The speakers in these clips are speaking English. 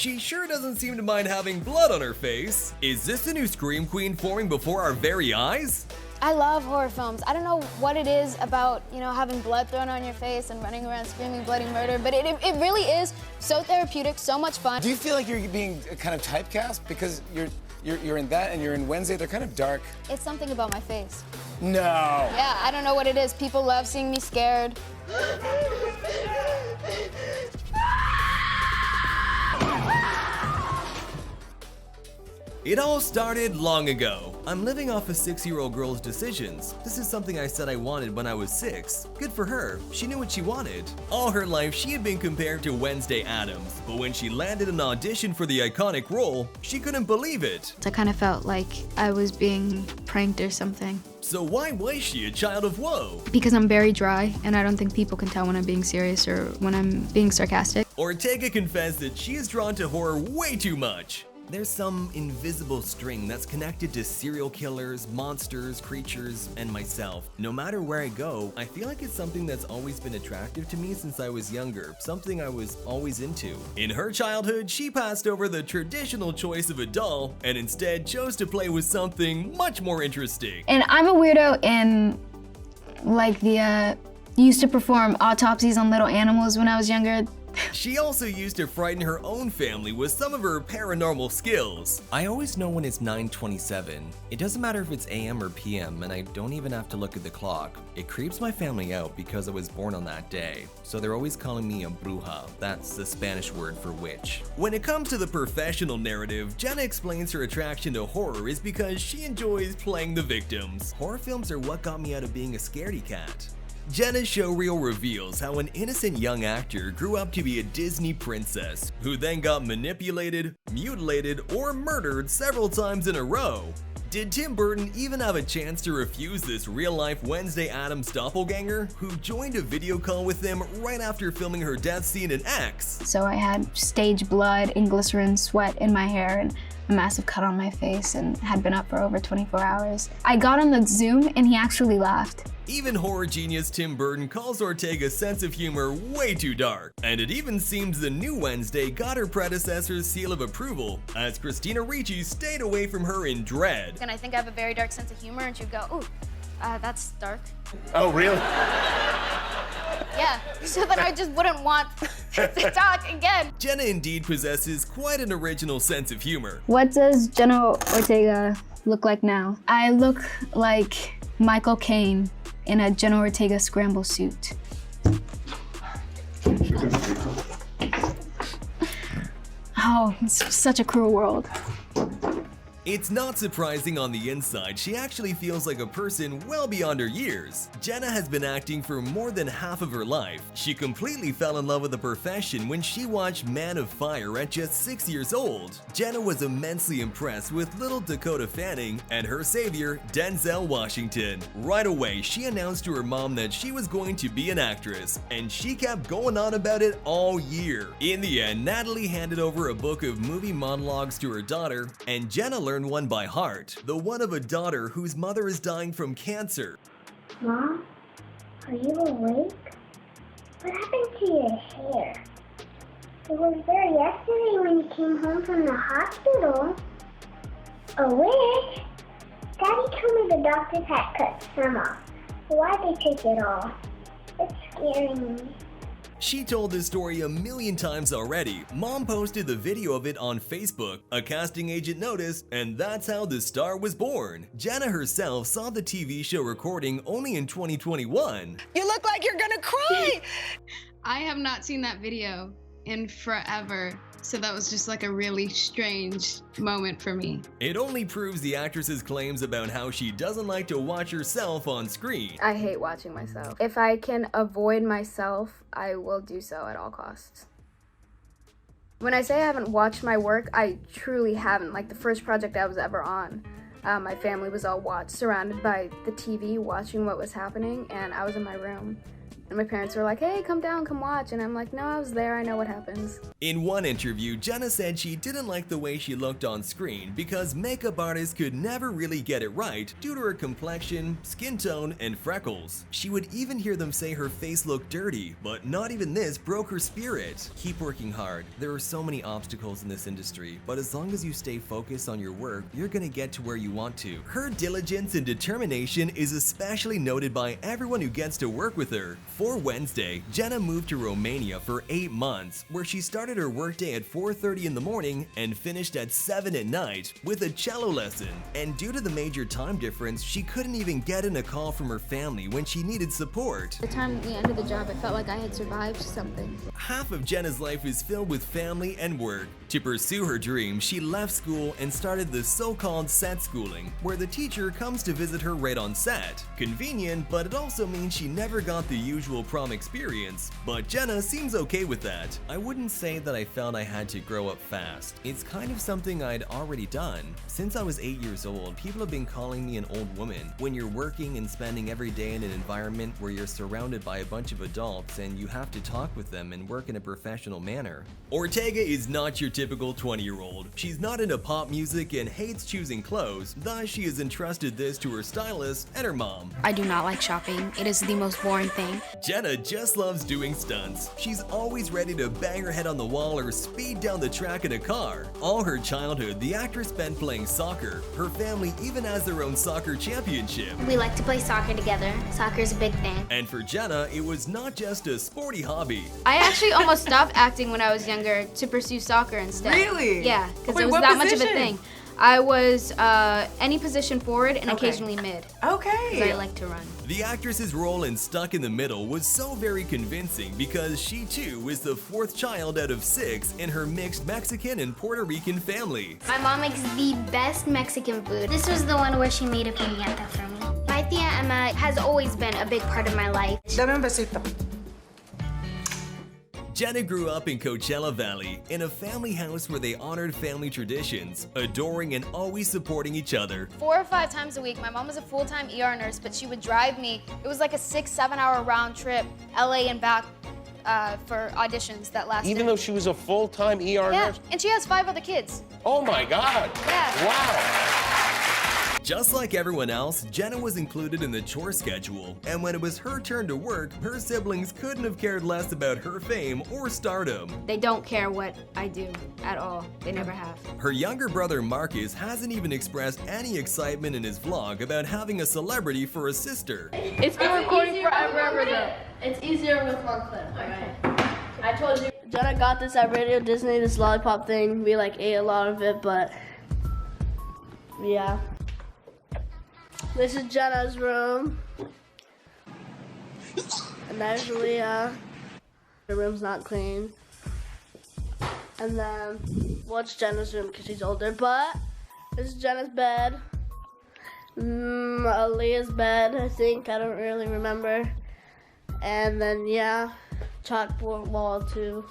she sure doesn't seem to mind having blood on her face. Is this the new Scream Queen forming before our very eyes? I love horror films. I don't know what it is about, having blood thrown on your face and running around screaming bloody murder, but it really is so therapeutic, so much fun. Do you feel like you're being kind of typecast because you're in that and you're in Wednesday? They're kind of dark. It's something about my face. No. Yeah, I don't know what it is. People love seeing me scared. It all started long ago. I'm living off a 6-year-old girl's decisions. This is something I said I wanted when I was 6. Good for her. She knew what she wanted. All her life, she had been compared to Wednesday Addams, but when she landed an audition for the iconic role, she couldn't believe it. I kind of felt like I was being pranked or something. So why was she a child of woe? Because I'm very dry, and I don't think people can tell when I'm being serious or when I'm being sarcastic. Ortega confessed that she is drawn to horror way too much. There's some invisible string that's connected to serial killers, monsters, creatures, and myself. No matter where I go, I feel like it's something that's always been attractive to me since I was younger, something I was always into. In her childhood, she passed over the traditional choice of a doll and instead chose to play with something much more interesting. And I'm a weirdo in, used to perform autopsies on little animals when I was younger. She also used to frighten her own family with some of her paranormal skills. I always know when it's 9:27. It doesn't matter if it's AM or PM, and I don't even have to look at the clock. It creeps my family out because I was born on that day, so they're always calling me a bruja. That's the Spanish word for witch. When it comes to the professional narrative, Jenna explains her attraction to horror is because she enjoys playing the victims. Horror films are what got me out of being a scaredy cat. Jenna's showreel reveals how an innocent young actor grew up to be a Disney princess, who then got manipulated, mutilated, or murdered several times in a row. Did Tim Burton even have a chance to refuse this real-life Wednesday Addams doppelganger, who joined a video call with him right after filming her death scene in X? So I had stage blood and glycerin sweat in my hair and a massive cut on my face and had been up for over 24 hours. I got on the Zoom and he actually laughed. Even horror genius Tim Burton calls Ortega's sense of humor way too dark, and it even seems the new Wednesday got her predecessor's seal of approval, as Christina Ricci stayed away from her in dread. And I think I have a very dark sense of humor, and she'd go, ooh, that's dark. Oh, really? Yeah, so that I just wouldn't want to talk again. Jenna indeed possesses quite an original sense of humor. What does Jenna Ortega look like now? I look like Michael Caine in a Jenna Ortega scramble suit. Oh, it's such a cruel world. It's not surprising on the inside, she actually feels like a person well beyond her years. Jenna has been acting for more than half of her life. She completely fell in love with the profession when she watched Man of Fire at just 6 years old. Jenna was immensely impressed with little Dakota Fanning and her savior, Denzel Washington. Right away, she announced to her mom that she was going to be an actress, and she kept going on about it all year. In the end, Natalie handed over a book of movie monologues to her daughter, and Jenna learned one by heart, the one of a daughter whose mother is dying from cancer. Mom, are you awake? What happened to your hair? It was there yesterday when you came home from the hospital. Awake? Daddy told me the doctors had cut some off. Why'd they take it all? It's scaring me. She told this story a million times already. Mom posted the video of it on Facebook. A casting agent noticed, and that's how the star was born. Jenna herself saw the TV show recording only in 2021. You look like you're gonna cry! I have not seen that video in forever, so that was just like a really strange moment for me. It only proves the actress's claims about how she doesn't like to watch herself on screen. I hate watching myself. If I can avoid myself, I will do so at all costs. When I say I haven't watched my work, I truly haven't. Like the first project I was ever on, my family was all surrounded by the TV watching what was happening, and I was in my room And my parents were like, hey, come down, come watch. And I'm like, no, I was there, I know what happens. In one interview, Jenna said she didn't like the way she looked on screen because makeup artists could never really get it right due to her complexion, skin tone, and freckles. She would even hear them say her face looked dirty, but not even this broke her spirit. Keep working hard. There are so many obstacles in this industry, but as long as you stay focused on your work, you're gonna get to where you want to. Her diligence and determination is especially noted by everyone who gets to work with her. For Wednesday, Jenna moved to Romania for 8 months, where she started her workday at 4:30 in the morning and finished at 7 at night with a cello lesson. And due to the major time difference, she couldn't even get in a call from her family when she needed support. By the time we ended the job, it felt like I had survived something. Half of Jenna's life is filled with family and work. To pursue her dream, she left school and started the so-called set schooling, where the teacher comes to visit her right on set. Convenient, but it also means she never got the usual prom experience, but Jenna seems okay with that. I wouldn't say that I felt I had to grow up fast. It's kind of something I'd already done. Since I was 8 years old, people have been calling me an old woman. When you're working and spending every day in an environment where you're surrounded by a bunch of adults and you have to talk with them and work in a professional manner. Ortega is not your typical 20-year-old. She's not into pop music and hates choosing clothes, thus she has entrusted this to her stylist and her mom. I do not like shopping. It is the most boring thing. Jenna just loves doing stunts. She's always ready to bang her head on the wall or speed down the track in a car. All her childhood, the actress spent playing soccer. Her family even has their own soccer championship. We like to play soccer together. Soccer is a big thing. And for Jenna, it was not just a sporty hobby. I actually almost stopped acting when I was younger to pursue soccer instead. Really? Yeah, because Wait, it was what that much of a position? thing. I was any position forward and occasionally mid, because Okay. I like to run. The actress's role in Stuck in the Middle was so very convincing because she too is the 4th child out of 6 in her mixed Mexican and Puerto Rican family. My mom makes the best Mexican food. This was the one where she made a piñata for me. My tia Emma has always been a big part of my life. Dame un besito. Jenna grew up in Coachella Valley in a family house where they honored family traditions, adoring and always supporting each other. 4 or 5 times a week, my mom was a full-time ER nurse, but she would drive me. It was like a 6-7 hour round trip, LA and back for auditions that lasted. Even though she was a full-time ER Yeah, nurse? and she has 5 other kids. Oh my God! Yeah. Wow! Just like everyone else, Jenna was included in the chore schedule, and when it was her turn to work, her siblings couldn't have cared less about her fame or stardom. They don't care what I do at all. They never have. Her younger brother Marcus hasn't even expressed any excitement in his vlog about having a celebrity for a sister. It's been recording forever though. It's easier with one clip, alright? I told you. Jenna got this at Radio Disney, this lollipop thing. We like ate a lot of it, but yeah. This is Jenna's room. And there's Leah. Her room's not clean. And then, well, it's Jenna's room because she's older, but this is Jenna's bed. Leah's bed, I think. I don't really remember. And then, yeah, chalk wall too.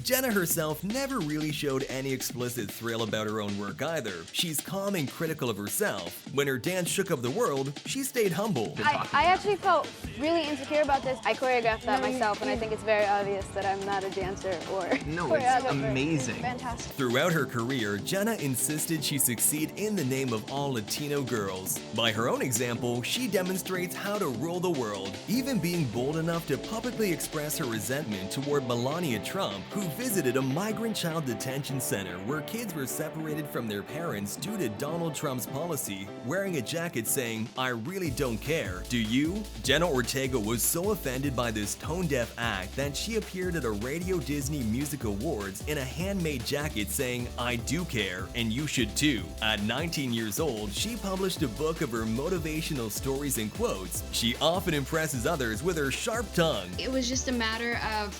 Jenna herself never really showed any explicit thrill about her own work either. She's calm and critical of herself. When her dance shook up the world, she stayed humble. I actually felt really insecure about this. I choreographed that myself, and I think it's very obvious that I'm not a dancer or No, it's amazing. fantastic. Throughout her career, Jenna insisted she succeed in the name of all Latino girls. By her own example, she demonstrates how to rule the world, even being bold enough to publicly express her resentment toward Melania Trump, who visited a migrant child detention center where kids were separated from their parents due to Donald Trump's policy, wearing a jacket saying, "I really don't care, do you?" Jenna Ortega was so offended by this tone-deaf act that she appeared at a Radio Disney Music Awards in a handmade jacket saying, "I do care, and you should too." At 19 years old, she published a book of her motivational stories and quotes. She often impresses others with her sharp tongue. It was just a matter of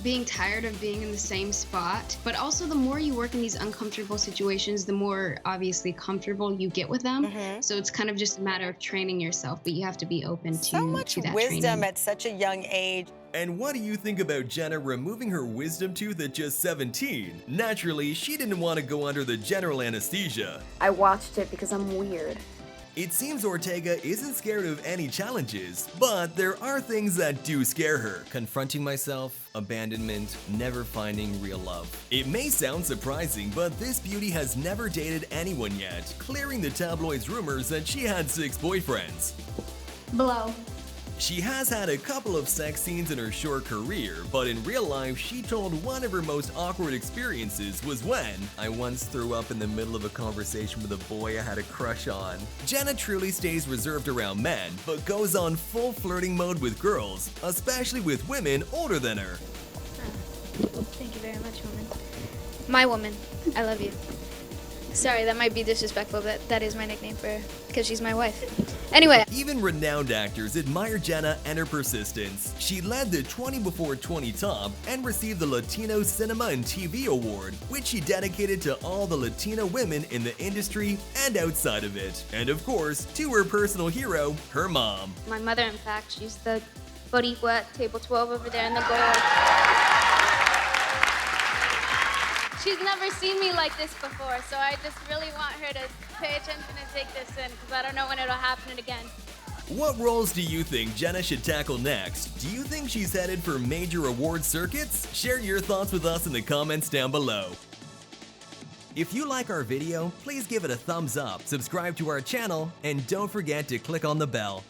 being tired of being in the same spot, but also the more you work in these uncomfortable situations, the more obviously comfortable you get with them. So it's kind of just a matter of training yourself, but you have to be open to, So much that wisdom training. at such a young age. And what do you think about Jenna removing her wisdom tooth at just 17? Naturally, she didn't want to go under the general anesthesia. I watched it because I'm weird. It seems Ortega isn't scared of any challenges, but there are things that do scare her. Confronting myself, abandonment, never finding real love. It may sound surprising, but this beauty has never dated anyone yet, clearing the tabloids' rumors that she had 6 boyfriends. Blow. She has had a couple of sex scenes in her short career, but in real life, she told one of her most awkward experiences was when I once threw up in the middle of a conversation with a boy I had a crush on. Jenna truly stays reserved around men, but goes on full flirting mode with girls, especially with women older than her. Thank you very much, woman. My woman. I love you. Sorry, that might be disrespectful, but that is my nickname for her, because she's my wife. Anyway. Even renowned actors admire Jenna and her persistence. She led the 20 Before 20 Top and received the Latino Cinema and TV Award, which she dedicated to all the Latino women in the industry and outside of it. And of course, to her personal hero, her mom. My mother, in fact, she's the Boricua at table 12 over there in the gold. She's never seen me like this before, so I just really want her to pay attention and take this in, because I don't know when it'll happen again. What roles do you think Jenna should tackle next? Do you think she's headed for major award circuits? Share your thoughts with us in the comments down below. If you like our video, please give it a thumbs up, subscribe to our channel, and don't forget to click on the bell.